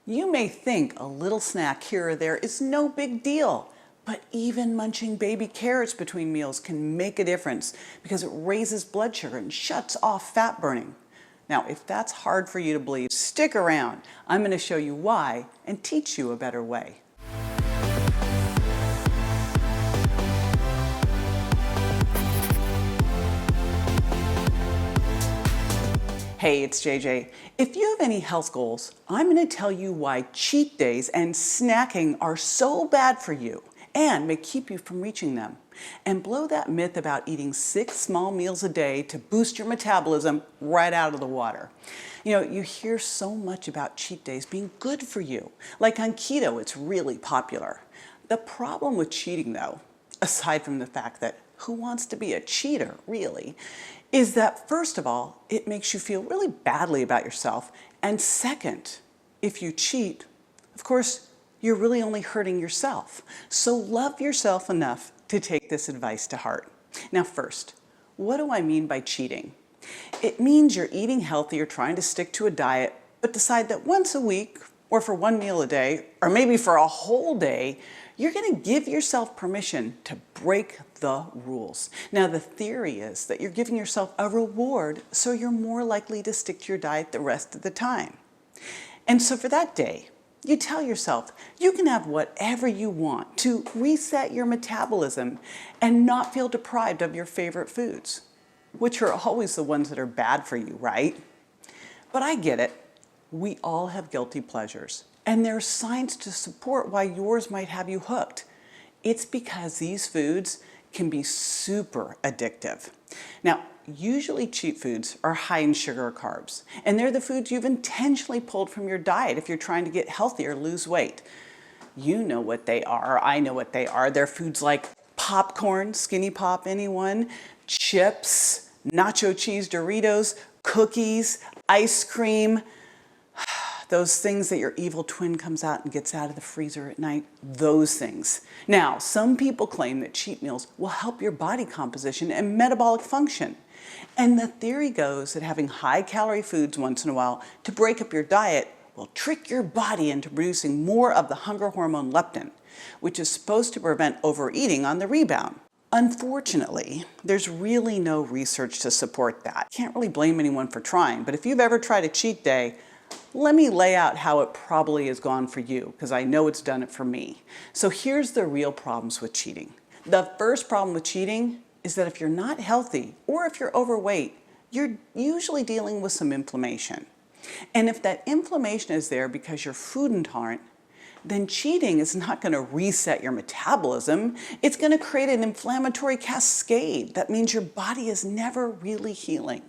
You may think a little snack here or there is no big deal, but even munching baby carrots between meals can make a difference because it raises blood sugar and shuts off fat burning. Now, if that's hard for you to believe, stick around. I'm going to show you why and teach you a better way. Hey, it's JJ. If you have any health goals, I'm going to tell you why cheat days and snacking are so bad for you and may keep you from reaching them. And blow that myth about eating 6 small meals a day to boost your metabolism right out of the water. You know, you hear so much about cheat days being good for you. Like on keto, it's really popular. The problem with cheating, though, aside from the fact that who wants to be a cheater, really, is that first of all, it makes you feel really badly about yourself. And second, if you cheat, of course, you're really only hurting yourself. So love yourself enough to take this advice to heart. Now first, what do I mean by cheating? It means you're eating healthy or trying to stick to a diet, but decide that once a week, or for 1 meal a day, or maybe for a whole day, you're going to give yourself permission to break the rules. Now, the theory is that you're giving yourself a reward so you're more likely to stick to your diet the rest of the time. And so for that day, you tell yourself you can have whatever you want to reset your metabolism and not feel deprived of your favorite foods, which are always the ones that are bad for you, right? But I get it. We all have guilty pleasures, and there's science to support why yours might have you hooked. It's because these foods can be super addictive. Now, usually cheat foods are high in sugar or carbs, and they're the foods you've intentionally pulled from your diet if you're trying to get healthy or lose weight. You know what they are, I know what they are. They're foods like popcorn, Skinny Pop, anyone? Chips, nacho cheese Doritos, cookies, ice cream, those things that your evil twin comes out and gets out of the freezer at night, those things. Now, some people claim that cheat meals will help your body composition and metabolic function. And the theory goes that having high-calorie foods once in a while to break up your diet will trick your body into producing more of the hunger hormone leptin, which is supposed to prevent overeating on the rebound. Unfortunately, there's really no research to support that. Can't really blame anyone for trying, but if you've ever tried a cheat day, let me lay out how it probably has gone for you, because I know it's done it for me. So here's the real problems with cheating. The first problem with cheating is that if you're not healthy or if you're overweight, you're usually dealing with some inflammation. And if that inflammation is there because you're food intolerant, then cheating is not going to reset your metabolism. It's going to create an inflammatory cascade. That means your body is never really healing.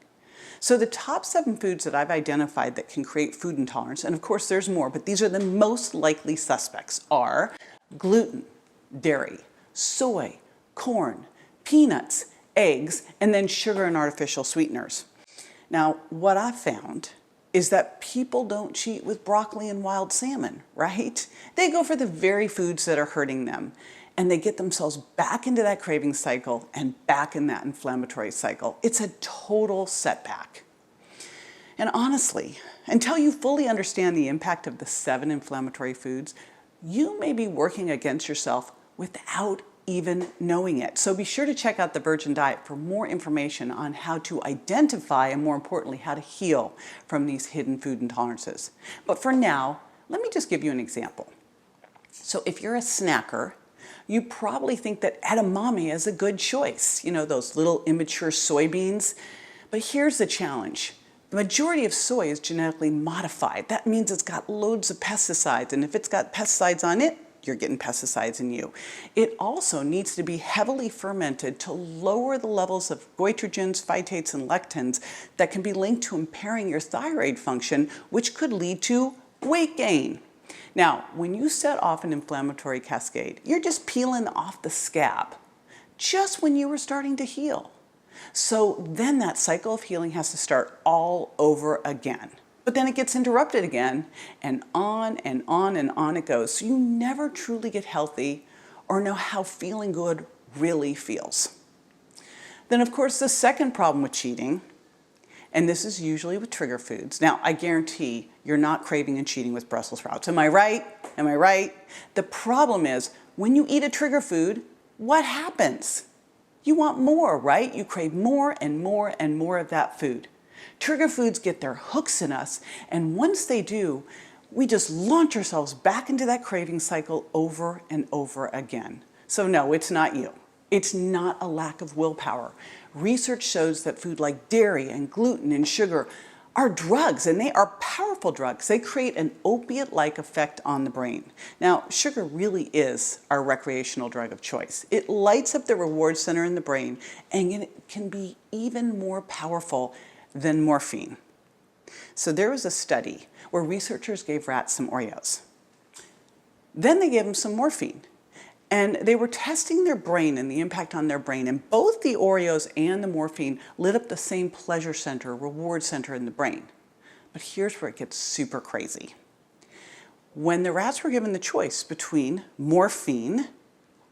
So the top 7 foods that I've identified that can create food intolerance, and of course there's more, but these are the most likely suspects, are gluten, dairy, soy, corn, peanuts, eggs, and then sugar and artificial sweeteners. Now, what I've found is that people don't cheat with broccoli and wild salmon, right? They go for the very foods that are hurting them, and they get themselves back into that craving cycle and back in that inflammatory cycle. It's a total setback. And honestly, until you fully understand the impact of the 7 inflammatory foods, you may be working against yourself without even knowing it. So be sure to check out the Virgin Diet for more information on how to identify and, more importantly, how to heal from these hidden food intolerances. But for now, let me just give you an example. So if you're a snacker, you probably think that edamame is a good choice. You know, those little immature soybeans. But here's the challenge. The majority of soy is genetically modified. That means it's got loads of pesticides. And if it's got pesticides on it, you're getting pesticides in you. It also needs to be heavily fermented to lower the levels of goitrogens, phytates, and lectins that can be linked to impairing your thyroid function, which could lead to weight gain. Now, when you set off an inflammatory cascade, you're just peeling off the scab just when you were starting to heal. So then that cycle of healing has to start all over again. But then it gets interrupted again, and on and on and on it goes. So you never truly get healthy or know how feeling good really feels. Then, of course, the second problem with cheating And this is usually with trigger foods. Now, I guarantee you're not craving and cheating with Brussels sprouts. Am I right? Am I right? The problem is, when you eat a trigger food, what happens? You want more, right? You crave more and more and more of that food. Trigger foods get their hooks in us, and once they do, we just launch ourselves back into that craving cycle over and over again. So no, it's not you. It's not a lack of willpower. Research shows that food like dairy and gluten and sugar are drugs, and they are powerful drugs. They create an opiate-like effect on the brain. Now, sugar really is our recreational drug of choice. It lights up the reward center in the brain, and it can be even more powerful than morphine. So there was a study where researchers gave rats some Oreos. Then they gave them some morphine. And they were testing their brain and the impact on their brain. And both the Oreos and the morphine lit up the same pleasure center, reward center in the brain. But here's where it gets super crazy. When the rats were given the choice between morphine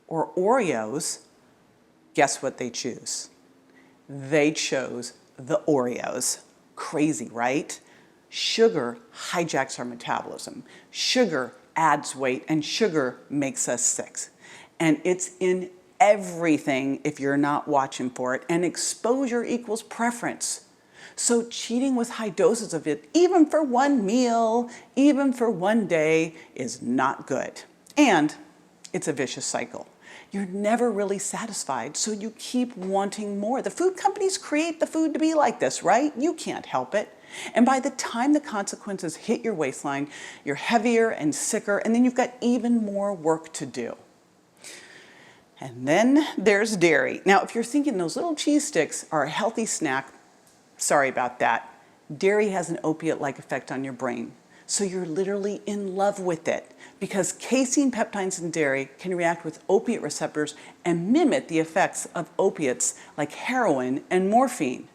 or Oreos, guess what they choose? They chose the Oreos. Crazy, right? Sugar hijacks our metabolism. Sugar adds weight, and sugar makes us sick. And it's in everything if you're not watching for it. And exposure equals preference. So cheating with high doses of it, even for one meal, even for one day, is not good. And it's a vicious cycle. You're never really satisfied, so you keep wanting more. The food companies create the food to be like this, right? You can't help it. And by the time the consequences hit your waistline, you're heavier and sicker, and then you've got even more work to do. And then there's dairy. Now, if you're thinking those little cheese sticks are a healthy snack, sorry about that. Dairy has an opiate-like effect on your brain. So you're literally in love with it because casein peptides in dairy can react with opiate receptors and mimic the effects of opiates like heroin and morphine.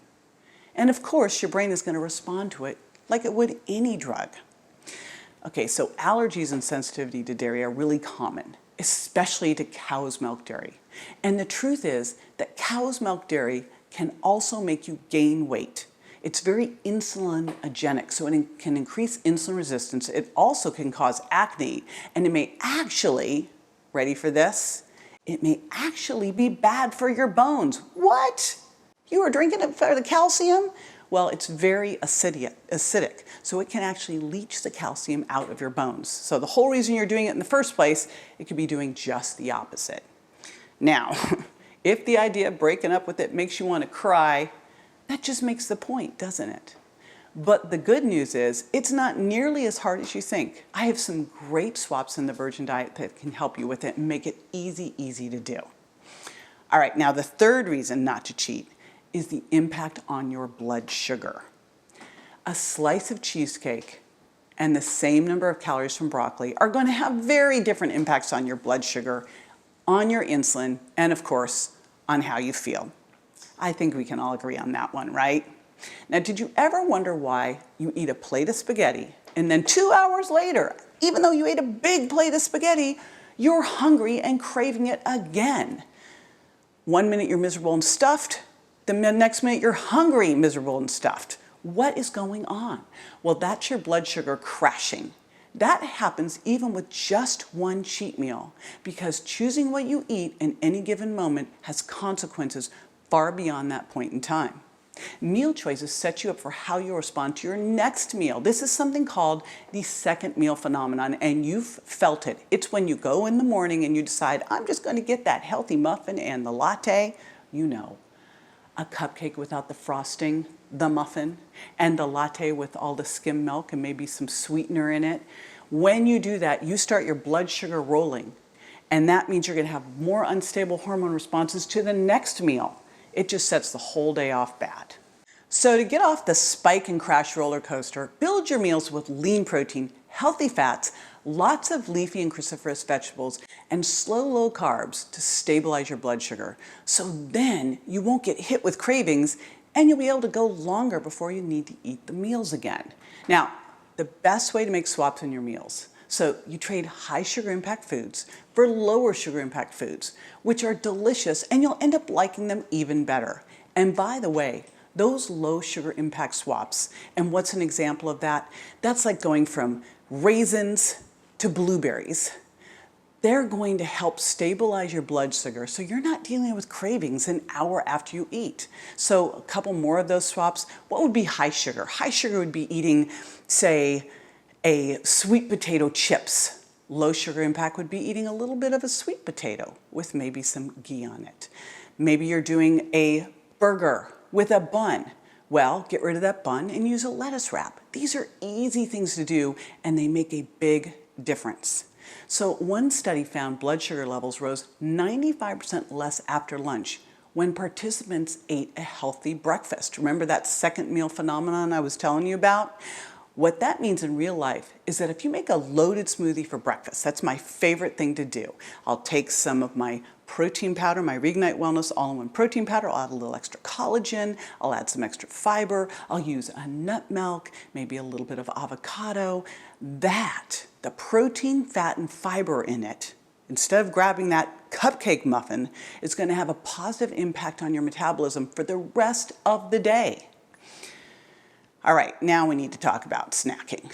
And of course, your brain is going to respond to it like it would any drug. Okay, so allergies and sensitivity to dairy are really common, especially to cow's milk dairy. And the truth is that cow's milk dairy can also make you gain weight. It's very insulinogenic, so it can increase insulin resistance. It also can cause acne, and it may actually, ready for this? It may actually be bad for your bones. What? You were drinking it for the calcium? Well, it's very acidic, so it can actually leach the calcium out of your bones. So the whole reason you're doing it in the first place, it could be doing just the opposite. Now, if the idea of breaking up with it makes you want to cry, that just makes the point, doesn't it? But the good news is, it's not nearly as hard as you think. I have some great swaps in the Virgin Diet that can help you with it and make it easy to do. All right, now the third reason not to cheat is the impact on your blood sugar. A slice of cheesecake and the same number of calories from broccoli are going to have very different impacts on your blood sugar, on your insulin, and of course, on how you feel. I think we can all agree on that one, right? Now, did you ever wonder why you eat a plate of spaghetti and then 2 hours later, even though you ate a big plate of spaghetti, you're hungry and craving it again? 1 minute you're miserable and stuffed, the next minute you're hungry, miserable and stuffed. What is going on? Well, that's your blood sugar crashing. That happens even with just one cheat meal because choosing what you eat in any given moment has consequences far beyond that point in time. Meal choices set you up for how you respond to your next meal. This is something called the second meal phenomenon, and you've felt it. It's when you go in the morning and you decide, I'm just going to get that healthy muffin and the latte, you know, a cupcake without the frosting, the muffin, and the latte with all the skim milk and maybe some sweetener in it. When you do that, you start your blood sugar rolling, and that means you're going to have more unstable hormone responses to the next meal. It just sets the whole day off bad. So to get off the spike and crash roller coaster, build your meals with lean protein, healthy fats, lots of leafy and cruciferous vegetables, and slow, low carbs to stabilize your blood sugar. So then you won't get hit with cravings and you'll be able to go longer before you need to eat the meals again. Now, the best way to make swaps in your meals. So you trade high sugar impact foods for lower sugar impact foods, which are delicious, and you'll end up liking them even better. And by the way, those low sugar impact swaps. And what's an example of that? That's like going from raisins to blueberries. They're going to help stabilize your blood sugar so you're not dealing with cravings an hour after you eat. So a couple more of those swaps. What would be high sugar? High sugar would be eating, say, a sweet potato chips. Low sugar impact would be eating a little bit of a sweet potato with maybe some ghee on it. Maybe you're doing a burger with a bun. Well, get rid of that bun and use a lettuce wrap. These are easy things to do and they make a big difference. So one study found blood sugar levels rose 95% less after lunch when participants ate a healthy breakfast. Remember that second meal phenomenon I was telling you about? What that means in real life is that if you make a loaded smoothie for breakfast, that's my favorite thing to do. I'll take some of my protein powder, my Reignite Wellness all-in-one protein powder, I'll add a little extra collagen, I'll add some extra fiber, I'll use a nut milk, maybe a little bit of avocado. That, the protein, fat, and fiber in it, instead of grabbing that cupcake muffin, is going to have a positive impact on your metabolism for the rest of the day. All right, now we need to talk about snacking.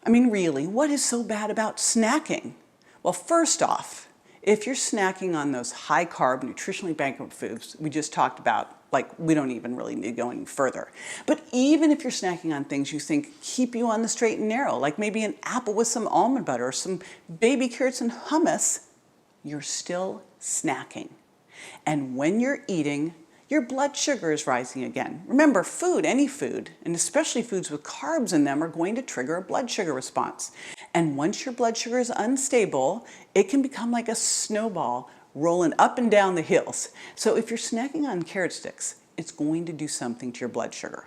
I mean, really, what is so bad about snacking? Well, first off, if you're snacking on those high-carb, nutritionally bankrupt foods we just talked about, like we don't even really need to go any further. But even if you're snacking on things you think keep you on the straight and narrow, like maybe an apple with some almond butter or some baby carrots and hummus, you're still snacking. And when you're eating, your blood sugar is rising again. Remember, food, any food, and especially foods with carbs in them, are going to trigger a blood sugar response. And once your blood sugar is unstable, it can become like a snowball rolling up and down the hills. So if you're snacking on carrot sticks, it's going to do something to your blood sugar.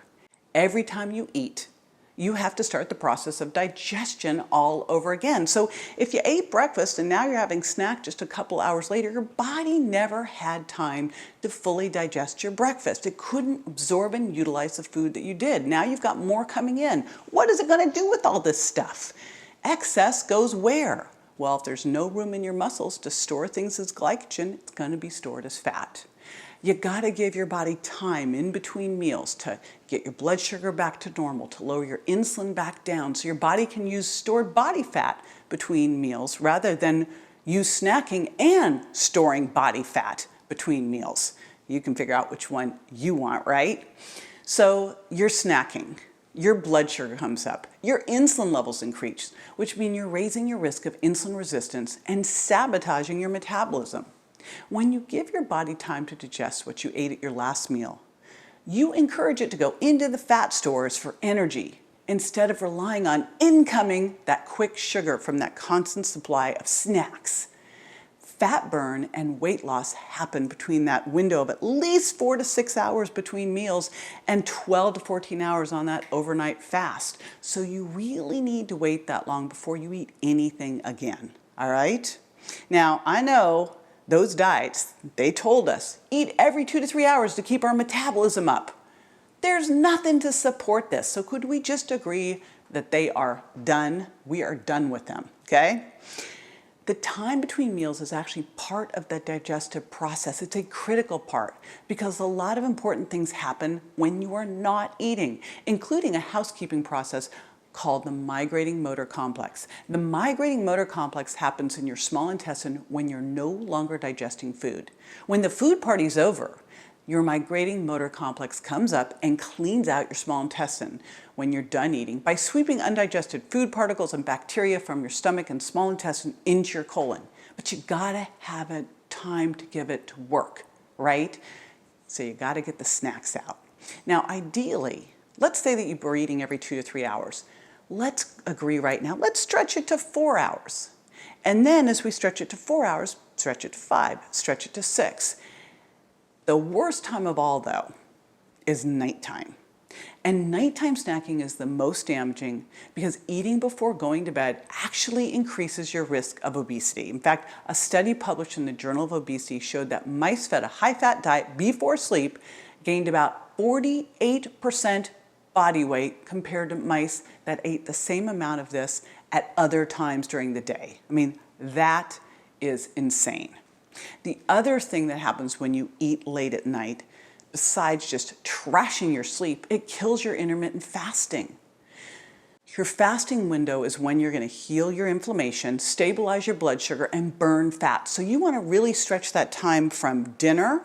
Every time you eat, you have to start the process of digestion all over again. So if you ate breakfast and now you're having snack just a couple hours later, your body never had time to fully digest your breakfast. It couldn't absorb and utilize the food that you did. Now you've got more coming in. What is it going to do with all this stuff? Excess goes where? Well, if there's no room in your muscles to store things as glycogen, it's going to be stored as fat. You gotta give your body time in between meals to get your blood sugar back to normal, to lower your insulin back down so your body can use stored body fat between meals rather than use snacking and storing body fat between meals. You can figure out which one you want, right? So you're snacking, your blood sugar comes up, your insulin levels increase, which means you're raising your risk of insulin resistance and sabotaging your metabolism. When you give your body time to digest what you ate at your last meal, you encourage it to go into the fat stores for energy instead of relying on incoming that quick sugar from that constant supply of snacks. Fat burn and weight loss happen between that window of at least 4 to 6 hours between meals and 12 to 14 hours on that overnight fast. So you really need to wait that long before you eat anything again, all right? Now, I know those diets, they told us, eat every 2 to 3 hours to keep our metabolism up. There's nothing to support this, so could we just agree that they are done? We are done with them, okay? The time between meals is actually part of the digestive process. It's a critical part because a lot of important things happen when you are not eating, including a housekeeping process called the migrating motor complex. The migrating motor complex happens in your small intestine when you're no longer digesting food. When the food party's over, your migrating motor complex comes up and cleans out your small intestine when you're done eating by sweeping undigested food particles and bacteria from your stomach and small intestine into your colon. But you gotta have a time to give it to work, right? So you gotta get the snacks out. Now, ideally, let's say that you're eating every 2 to 3 hours. Let's agree right now, let's stretch it to 4 hours. And then as we stretch it to 4 hours, stretch it to 5, stretch it to 6. The worst time of all, though, is nighttime. And nighttime snacking is the most damaging because eating before going to bed actually increases your risk of obesity. In fact, a study published in the Journal of Obesity showed that mice fed a high-fat diet before sleep gained about 48% body weight compared to mice that ate the same amount of this at other times during the day. I mean, that is insane. The other thing that happens when you eat late at night, besides just trashing your sleep, it kills your intermittent fasting. Your fasting window is when you're going to heal your inflammation, stabilize your blood sugar, and burn fat. So you want to really stretch that time from dinner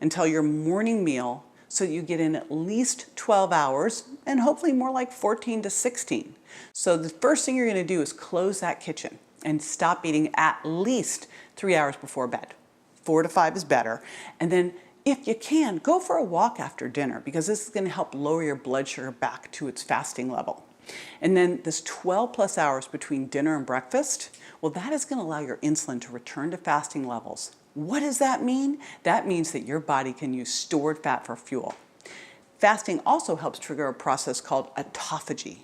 until your morning meal so you get in at least 12 hours and hopefully more like 14 to 16. So the first thing you're going to do is close that kitchen and stop eating at least 3 hours before bed. 4 to 5 is better. And then if you can, go for a walk after dinner because this is going to help lower your blood sugar back to its fasting level. And then this 12 plus hours between dinner and breakfast, well, that is going to allow your insulin to return to fasting levels. What does that mean? That means that your body can use stored fat for fuel. Fasting also helps trigger a process called autophagy.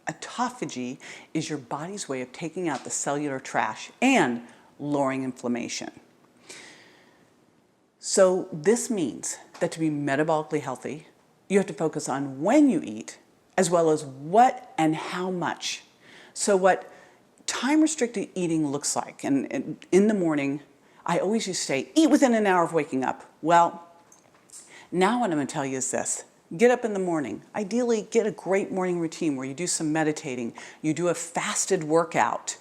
Autophagy is your body's way of taking out the cellular trash and lowering inflammation. So this means that to be metabolically healthy, you have to focus on when you eat, as well as what and how much. So what time-restricted eating looks like, and in the morning, I always used to say, eat within an hour of waking up. Well, now what I'm going to tell you is this. Get up in the morning. Ideally, get a great morning routine where you do some meditating, you do a fasted workout,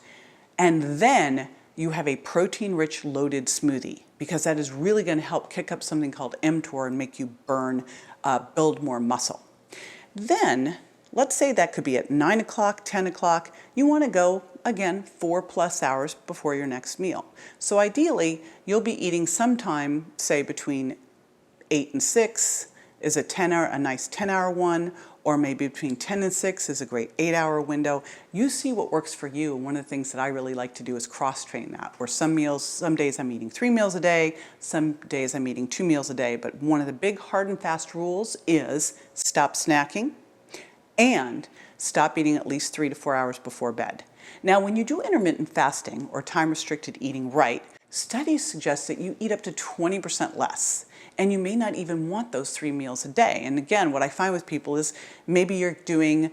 and then you have a protein-rich loaded smoothie because that is really going to help kick up something called mTOR and make you build more muscle. Then, let's say that could be at 9 o'clock, 10 o'clock. You want to go, again, 4 plus hours before your next meal. So ideally, you'll be eating sometime, say, between 8 and 6 is a nice 10-hour one, or maybe between 10 and 6 is a great 8-hour window. You see what works for you. And one of the things that I really like to do is cross-train that, where some days I'm eating 3 meals a day, some days I'm eating 2 meals a day. But one of the big hard and fast rules is stop snacking and stop eating at least 3 to 4 hours before bed. Now, when you do intermittent fasting or time-restricted eating right, studies suggest that you eat up to 20% less. And you may not even want those 3 meals a day. And again, what I find with people is maybe you're doing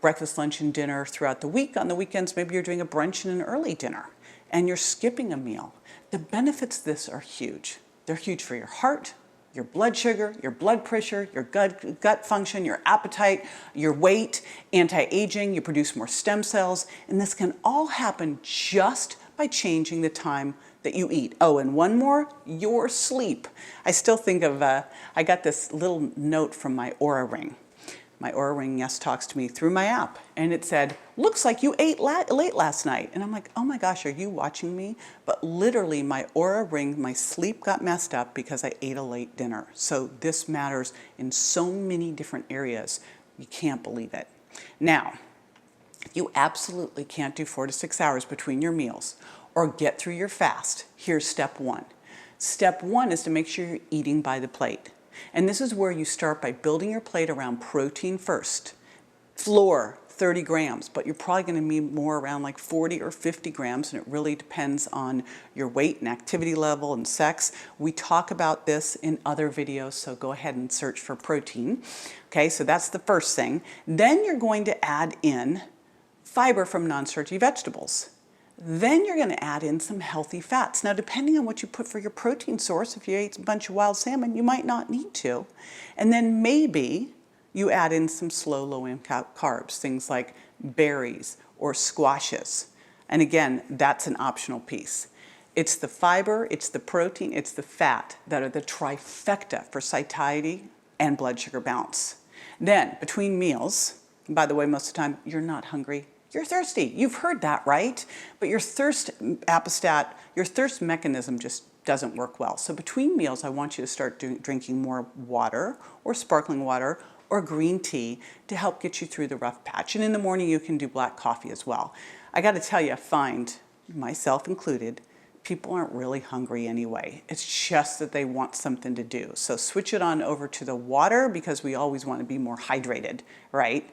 breakfast, lunch, and dinner throughout the week. On the weekends, maybe you're doing a brunch and an early dinner, and you're skipping a meal. The benefits of this are huge. They're huge for your heart, your blood sugar, your blood pressure, your gut function, your appetite, your weight, anti-aging, you produce more stem cells, and this can all happen just by changing the time that you eat. Oh, and one more, your sleep. I still think of, I got this little note from my Oura Ring. My Oura Ring, yes, talks to me through my app, and it said, looks like you ate late last night. And I'm like, oh my gosh, are you watching me? But literally my Oura Ring, my sleep got messed up because I ate a late dinner. So this matters in so many different areas. You can't believe it. Now, you absolutely can't do 4 to 6 hours between your meals or get through your fast. Here's step 1. Step 1 is to make sure you're eating by the plate. And this is where you start by building your plate around protein first. Flour, 30 grams, but you're probably going to need more around like 40 or 50 grams, and it really depends on your weight and activity level and sex. We talk about this in other videos, so go ahead and search for protein. Okay, so that's the first thing. Then you're going to add in fiber from non-starchy vegetables. Then you're going to add in some healthy fats. Now, depending on what you put for your protein source, if you ate a bunch of wild salmon, you might not need to. And then maybe you add in some slow, low-income carbs, things like berries or squashes. And again, that's an optional piece. It's the fiber, it's the protein, it's the fat that are the trifecta for satiety and blood sugar balance. Then, between meals, and by the way, most of the time, you're not hungry. You're thirsty. You've heard that, right? But your thirst mechanism just doesn't work well. So between meals, I want you to start drinking more water or sparkling water or green tea to help get you through the rough patch. And in the morning, you can do black coffee as well. I got to tell you, I find, myself included, people aren't really hungry anyway. It's just that they want something to do. So switch it on over to the water because we always want to be more hydrated, right?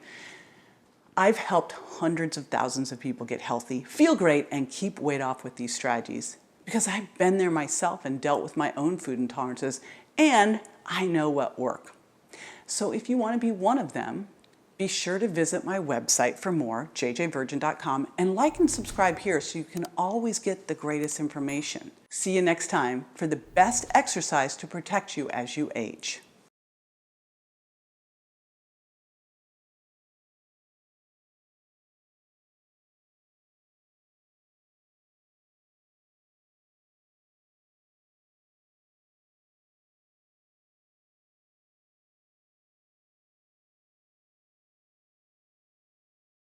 I've helped hundreds of thousands of people get healthy, feel great, and keep weight off with these strategies because I've been there myself and dealt with my own food intolerances, and I know what works. So if you want to be one of them, Be sure to visit my website for more, jjvirgin.com, and like and subscribe here so you can always get the greatest information. See you next time for the best exercise to protect you as you age.